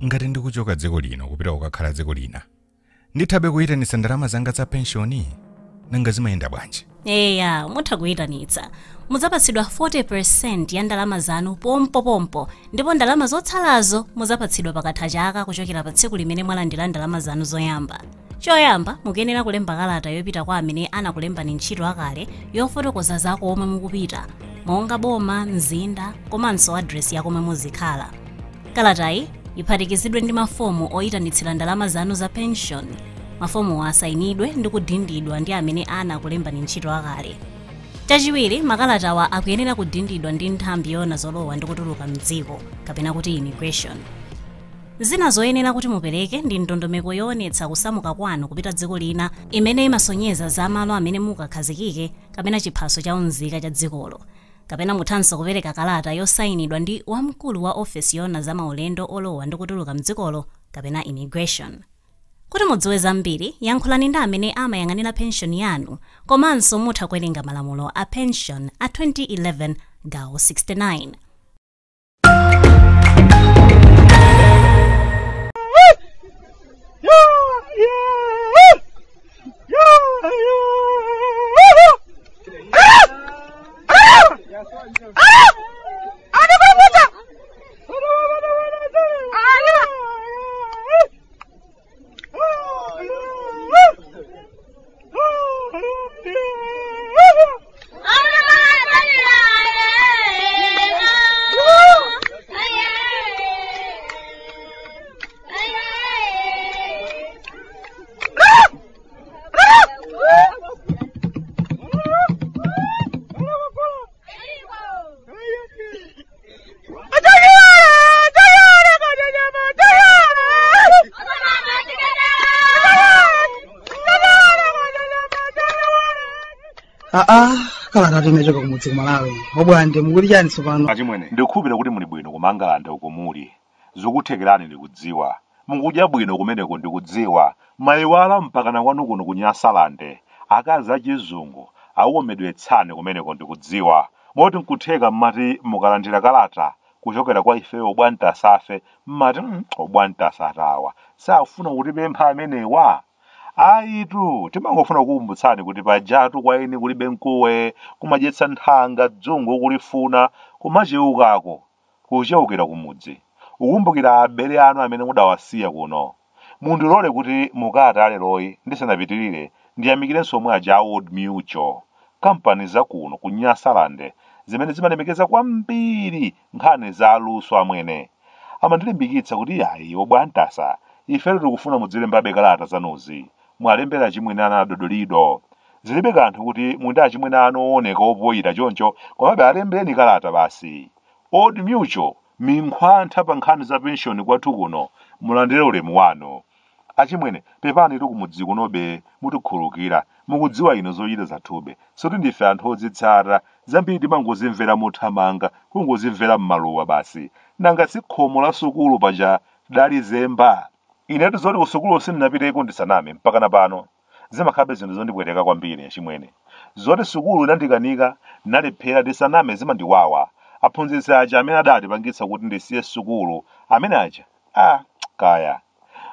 ngati ndikuchoka dziko lino kupita kukakhala dziko lina, ndithabe kuyitanitsa ndalama zanga za pensioni nanga zimayenda bwanji? Eya, mutha kuyitanitsa. Muzapatsidwa 40% ya ndalama zanu pompo ndipo ndalama zotsalazo muzapatsidwa pakatha chaka kuchokera pa tsiku limene mwalandira ndalama zanu zoyamba. Choyamba mukuyenera kulemba kalata yopita kwa amene anakulembani ntchito akale yofotokoza zako omwe mukupita, monga boma, mzinda, komanso address yako omwe muzikhala. Kalatayi iphatikizidwe ndi mafomu oyitanitsira ndalama zanu za pension. Mafomu asayinidwe ndi kudindidwa ndi amene anakulembani ntchito akale. Chachiwiri, makalatawa akuyenera kudindidwa ndi nthambi yona zolowa ndi kutuluka mdziko, kapena kuti immigration. Zina zoyenera kuti mupereke ndi ndondomeko yoonetsa kusamuka kwanu kupita dziko lina imene imasonyeza za malo amene mukakhazikike kapena chiphaso cha unzika cha dzikolo. Kapena muthanso kupereka kalata yosayinidwa ndi wamkulu wa ofesi yona za maulendo olowa ndi kutuluka mdzikolo kapena immigration. Kuti mudziwe zambiri, yankhulani ndi amene amayang'anira pension yanu, komanso mutha kuwerenga malamulo a pension a 2011 gawo 69. Kalata tinechoka kumudzi ku Malawi. Obwande mukuli chani tsopano? Achimwene ndikukhulupira kuti muli bwino kumanganda uko muli. Zokuthekerani ndikudziwa. Mukudya bwino kumeneko ndikudziwa. Mayiwala mpakana kwanu kuno kunyasalande. Akazi achizungu awomedwetsane kumeneko ndikudziwa. Moti nkutheka mmati mukalandira kalata kuchokera kwa ife oBwandefe mmati oBwandesatawa. Safuna kutipempha amenewa. Aitu timangofuna kukumbutsani kuti pajatu kwa ine kulibe mkuwe, kumadyetsa nthanga dzungu kulifuna, kumacheukako kucheukira kumudzi. Ukumbukira abere anu amene mudawasiya kuno. Mundilole kuti mukata aleroyi ndisanapitirire ndiyamikirenso omwe aja Old Mutual, kampani za kuno kunyasalande zimene zimalemekeza kwambiri nkhani za aluso amwene. Amandilimbikitsa kuti ayi oBwandesa ife tikufuna mudzilembabe kalata zanuzi. Mwalembera chimwene ana adodolido. Zilibe kanthu kuti munda chimwene ano ooneka opoyira choncho, komabe alembeni kalata basi. Old Mutual minkhwantha pa nkhani za pension kwathu kuno, mulandire ulemu wanu. Achimwene pepani tikumudzi kunobe mutikhulukira, mukudziwa ino zochita zathube. Soti ndife anthu odzitsata, zambiri timangozimvera mothamanga, kungozimvera m'maluwa basi. Nanga si khomo la sukulu paja dali zemba. Inetu zoti kusukulu sindinapiteko ndisaname mpaka pano. Zimakhabe zinthu zondipweteka kwambiri achimwene. Zoti sukulu inandikanika nalephera ndisaname zimandiwawa. Aphunzitsi aja amene adatipangitsa kuti ndisiye sukulu amene aja kaya.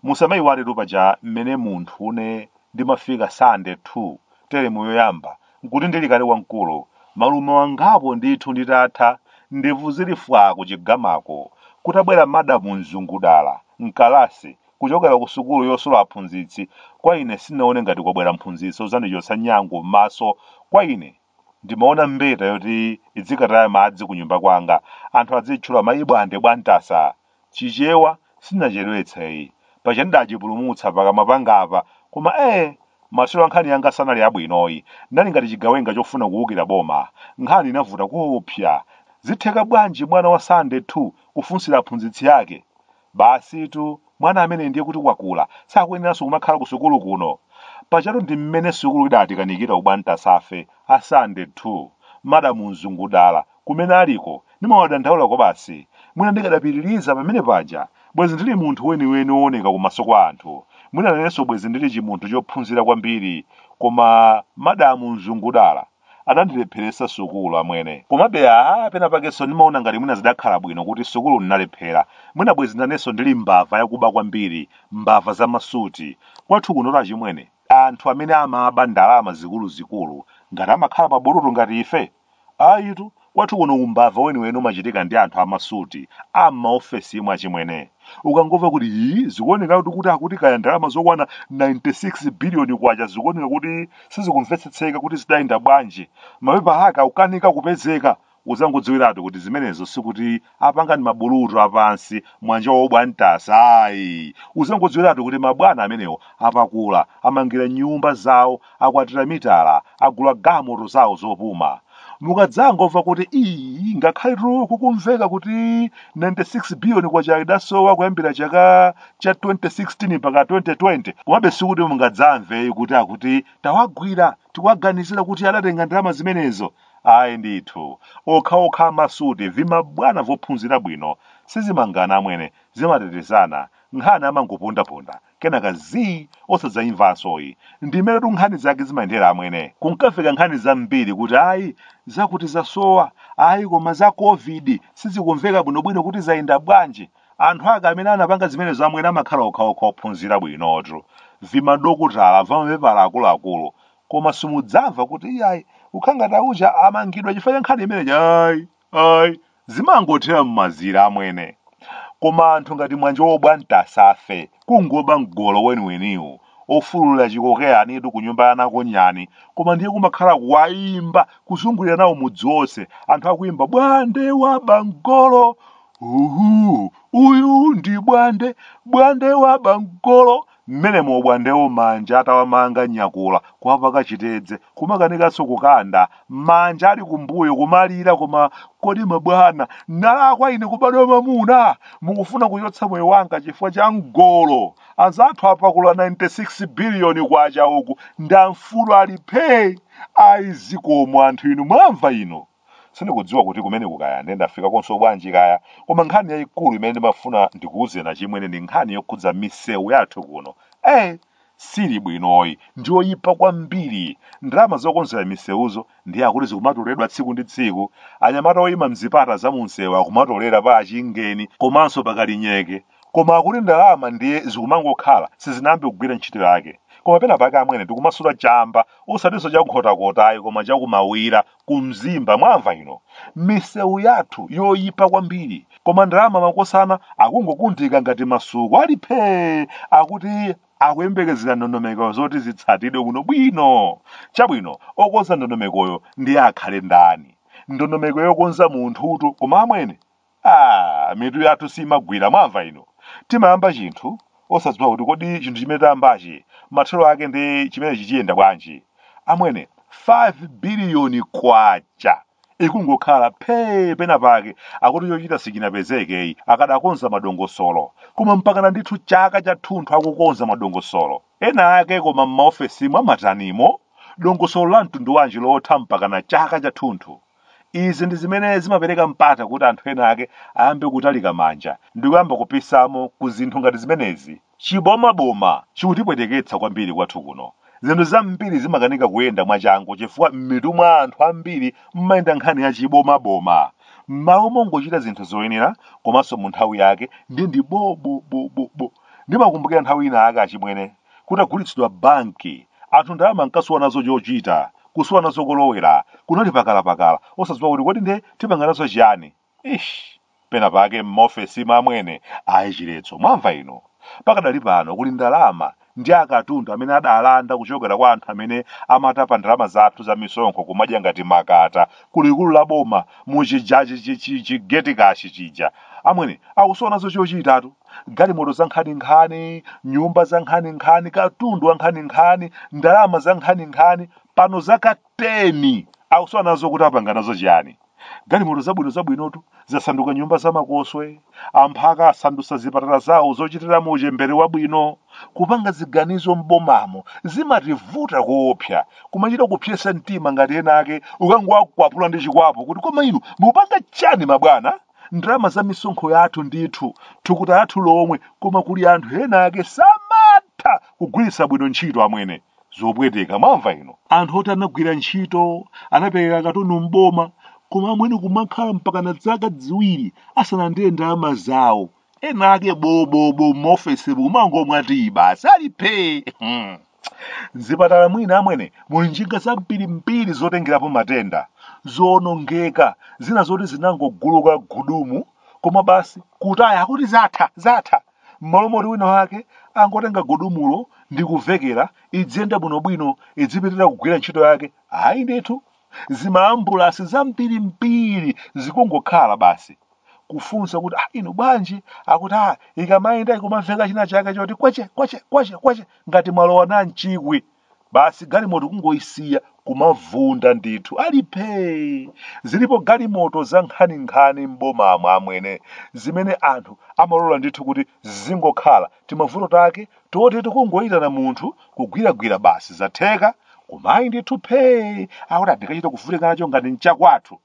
Musamayiwale paja mmene munthu une ndimafika sande 2 teremu yoyamba nkuti ndili kale wamkulu. Malume wangapo ndithu nditatha ndevu zilifwa kuchigamako kutabwera madamu Mzungudala mkalasi kuchokera ku sukulu yosula aphunzitsi. Kwa ine sinaone ngati kwabwera mphunzitsi ozandichotsa nyango m'maso. Kwa ine ndimaona mbeta yoti idzikataya madzi ku nyumba kwanga, anthu adzitchula mayibwande bwantasa. Chichewa sinachedwetsa iyi paja ndachipulumutsa pakamwa pangapa, koma masolo ankhani yanga sanali abwinoyi. Ndali ngati chigawenga chofuna kuwukira boma. Nkhani inavuta kuopsa. Zitheka bwanji mwana wa sande 2 kufunsira aphunzitsi yake? Basitu mwana amene ndiye kuti wakula sakuyeneranso kumakhala ku sukulu kuno. Pajatu ndi mmene sukulu idatikanikira oBwandefe a sande 2 madamu Mzungudala kumene aliko ndimawadandaula ko basi. Mwina ndikadapitiriza pamene paja bwezi ndili munthu weniweni wooneka kumaso kwa anthu. Mwina nanenso bwezi ndili chimunthu chophunzira kwambiri, koma madamu Mzungudala anandilepheresa sukulu amwene. Komabe pena pakenso ndimaona ngati mwina zidakhala bwino kuti sukulu ndinalephera. Mwina bwezi nanenso ndili mbava yakuba kwambiri, mbava za masuti. Kwathu kuno chimwene, anthu amene amaba ndalama zikuluzikulu ngati amakhala pa bulutu ngati ife. Ayitu, kwathu kuno umbava weniweni umachitika ndi anthu amasuti, amaofesi imwe achimwene. Ukangomva kuti zikuoneka kuti akuti kaya ndalama zokwana 96 biliyoni kwacha zikuoneka kuti sizikumvetsetseka kuti zidayenda bwanji. Mapepa ake ukanika kupezeka. Uzangodziwiratu kuti zimenezo sikuti apanga ndi mabulutu apansi mwanja oBwandefe ayi. Uzangodziwiratu kuti mabwana amenewo apakula, amangira nyumba zawo, akwatira mitala, agula gamoto zawo zopuma. Mukadzangomva kuti ngakhale kukumveka kuti 96 biliyoni kwacha idasowa kuyambira chaka cha 2016 mpaka 2020. Komabe sikuti mungadzamve kuti akuti tawagwira tikuwaganizira kuti adatenga ndalama zimenezo. Ayi ndithu, okha amasuti vimabwana vophunzira bwino sizimangana amwene, zimatetezana, nkhani amangopondaponda, kenaka osadzayimvansoyi. Ndimene nkhani zake zimayendera amwene. Kunkafika nkhani zambiri kuti zakuti zasowa, koma za COVID sizikumveka bwinobwino kuti zayenda bwanji. Anthu ake amene anapanga zimenezo amwene amakhala okha ophunzira bwinotu. Vimadokotala vamapepala akuluakulu, koma simudzamva kuti ukhangati uja amangidwa chifukwa nkhani imeneyi zimangothera m'mazira amwene. Koma anthu ngati mwanja oBwandefe afe kungoba mgolo weniweniwu ofulula chikokeya anitu kunyumba yanako nyani, koma ndiye kumakhala kuwayimba kuzungulira nawo mudzi wonse, anthu akuyimba Bwande waba mgolo, uyu ndi Bwande waba mgolo. Mmene oBwandewo manja atawamanga nyakula kuwapaka chitedze kumakanikanso kukanda manja ali kumbuyo kumalira. Koma kodi mabwana nalakwa ine kubadwa mamuna mukufuna kuchotsa moyo wanga chifukwa cha mgolo. Azathu apakula 96 biliyoni kwacha uku ndamfulu aliphe. Zikomo anthu inu mwamva ino. Sindikudziwa kuti kumene kukaya ndafika konso bwanji kaya, koma nkhani yayikulu imene ndimafuna ndikuwuzeni chimwene ndi nkhani yokhudza misewu yathu kuno. Sili bwinoyi, ndiyoyipa kwambiri. Ndalama zokonzera misewuzo ndiye akuti zikumatoledwa tsiku ndi tsiku. Anyamata oyima mzipata za munsewu akumatolera pa achingeni komanso pakalinyeke. Koma akuti ndalama ndiye zikumangokhala sizinambe kugwira ntchito yake. Koma pena pake amwene tikumasula chamba osatinso chankhotakotayi koma chakumawira kumzimba. Mwamva ino, misewu yathu yoyipa kwambiri, koma ndalama makosana akungokundika ngati masuku aliphe. Akuti akuyembekezera ndondomeko zoti zitsatidwe bwino. Chabwino okonza ndondomekoyo ndiye akhale ndani? Ndondomeko yokonza munthutu, koma amwene mitu yathu simagwira. Mwamva ino, timayamba chinthu osadziwa kuti kodi chinthu chimene tayambachi mathero ake ndi chimene chichiyenda bwanji. Amwene 5 biliyoni kwacha ikungokhala pena pake akuti chochita sichinapezeke. Akadakonza madongosolo, koma mpakana ndithu chaka chathunthu akukonza madongosolo ena ake, koma m'maofesi mwamatanimo dongosolo la mtundu wanji lotha mpakana chaka chathunthu. Izi ndi zimene zimapereka mpata kuti anthu ena ake ayambe kutalika manja ndikuyamba kupisamo ku zinthu ngati zimenezi. Chibomaboma chikutipweteketsa kwambiri kwathu kuno. Zinthu zambiri zimakanika kuyenda mwachangu chifukwa m'mitu mwa anthu ambiri mmayenda nkhani ya chibomaboma. M'malo mongochita zinthu zoyenera komanso mu nthawi yake ndi bo. Ndimakumbukira nthawi ina ake achimwene kutagulitsidwa banki, anthu ndalama nkasuwa nazo chochita, kusuwa nazo kolowera, kunali pakala osadziwa kuti kodi nde tipanga nazo chiyani. Pena pake m'maofesi amwene chiletso. Mwamva ino, pakadali pano kuli ndalama ndi akatundu amene adalanda kuchokera kwa anthu amene amatapa ndalama zathu za misonkho kumadya ngati makata kulikulu la boma muchijaji chigetikashi chija. Amwene akusuwa nazo chochitatu, galimoto za nkhaninkhani, nyumba za nkhaninkhani, katundu wa nkhaninkhani, ndalama za nkhaninkhani, pano zaka 10 akusuwa nazo kuti apanga nazo chiyani. Galimoto zabwinotu zasanduka nyumba za makoswe, amphaka asandusa zipatala zawo zochitiramo uchembere wabwino. Kupanga ziganizo mbomamo zimativuta kuopsa, kumachita kupyesa mtima ngati ena ake ukangowakwapula ndi chikwapo kuti koma inu mupanga chani mabwana. Ndalama za misonkho yathu ndithu thukuta yathu lomwe, koma kuli anthu ena ake samatha kugwiritsa bwino ntchito amwene. zopweteka mwamva ino. Anthu oti anagwira ntchito anapereka katundu mboma koma amwene kumakhala mpaka na zaka ziwiri asanandire ndalama zawo. Ena ake bobobo mofesi kumangomwati basi alipe. Mzipatala mwina amwene muli njinga zambirimbiri zotengerapo matenda zonongeka zina zoti zinangoguluka gudumu koma basi kutaya akuti zatha m'malo moti wina wake angotenga gudumulo ndi kuvekera idziyenda bwinobwino idzipitira kugwira ntchito yake. Ayi ndithu zimaambulasi zambirimbiri zikungokhala basi kufunsa kuti ino bwanji akuti ikamayenda ikumamveka china chake choti kwache ngati mwalowa na mchikwi basi galimoto kungoisiya kumavunda ndithu alipe. Zilipo galimoto za nkhaninkhani m'bomamo amwene zimene anthu amalola ndithu kuti zingokhala timavuto take toti tikungoyitana munthu kugwiragwira basi zatheka kumayi ndithu akuti adikachita kuvutika nacho ngati mchakwathu.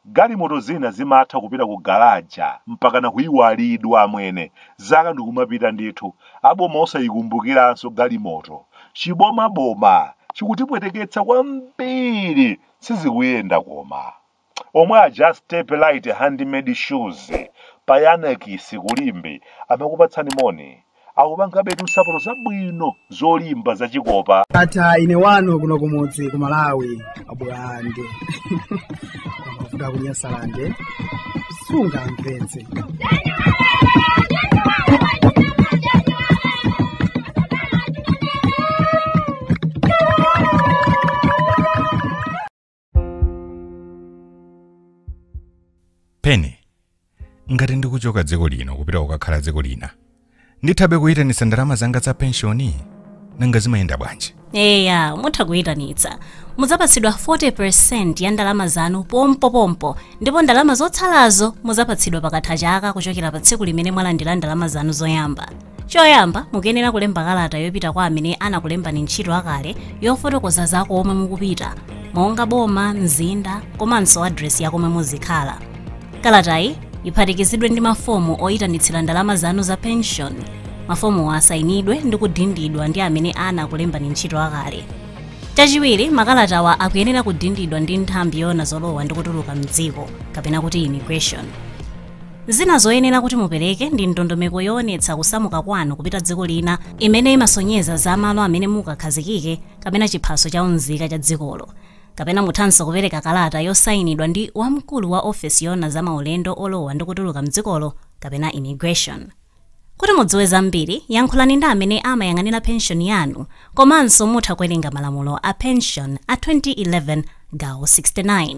Galimoto zina zimatha kupita ku garaja mpaka na kuyiwalidwa amwene zaka ndikumapita ndithu aboma osayikumbukiranso galimoto. Chibomaboma chikutipweteketsa kwambiri sizikuyenda koma omwe aja step light handmade shoes payanekisi kulimbe amakupatsani moni akupangabe nsapato zabwino zolimba zachikopa. Ata ine wano kuno kumudzi ku Malawi abwande kuda kunyasalande sunga mvenze. Pene ngati ndikuchoka dziko lino kupita kukakhala dziko lina ndithabe kuyitanitsa ndalama zanga za pensioni nanga zimayenda bwanji? Eya, mutha kuyitanitsa. Muzapatsidwa 40% ya ndalama zanu pompo ndipo ndalama zotsalazo muzapatsidwa pakatha chaka kuchokera pa tsiku limene mwalandira ndalama zanu zoyamba. Choyamba mukuyenera kulemba kalata yopita kwa amene anakulembani ntchito akale yofotokoza zako omwe mukupita monga boma, mzinda komanso address yako omwe muzikhala. Kalatayi iphatikizidwe ndi mafomu oyitanitsira ndalama zanu za pension. Mafomu asayinidwe ndi kudindidwa ndi amene anakulembani ntchito akale. Chachiwiri, makalatawa akuyenera kudindidwa ndi nthambi yona zolowa ndi kutuluka mdziko kapena kuti immigration. Zina zoyenera kuti mupereke ndi ndondomeko yoonetsa kusamuka kwanu kupita dziko lina imene imasonyeza za malo amene mukakhazikike kapena chiphaso cha unzika cha dzikolo. Kapena muthanso kupereka kalata yosayinidwa ndi wamkulu wa ofesi yona za maulendo olowa ndi kutuluka mdzikolo kapena immigration. Kuti mudziwe zambiri, yankhulani ndi amene amayang'anira pension yanu komanso mutha kuwerenga malamulo a pension a 2011 gawo 69.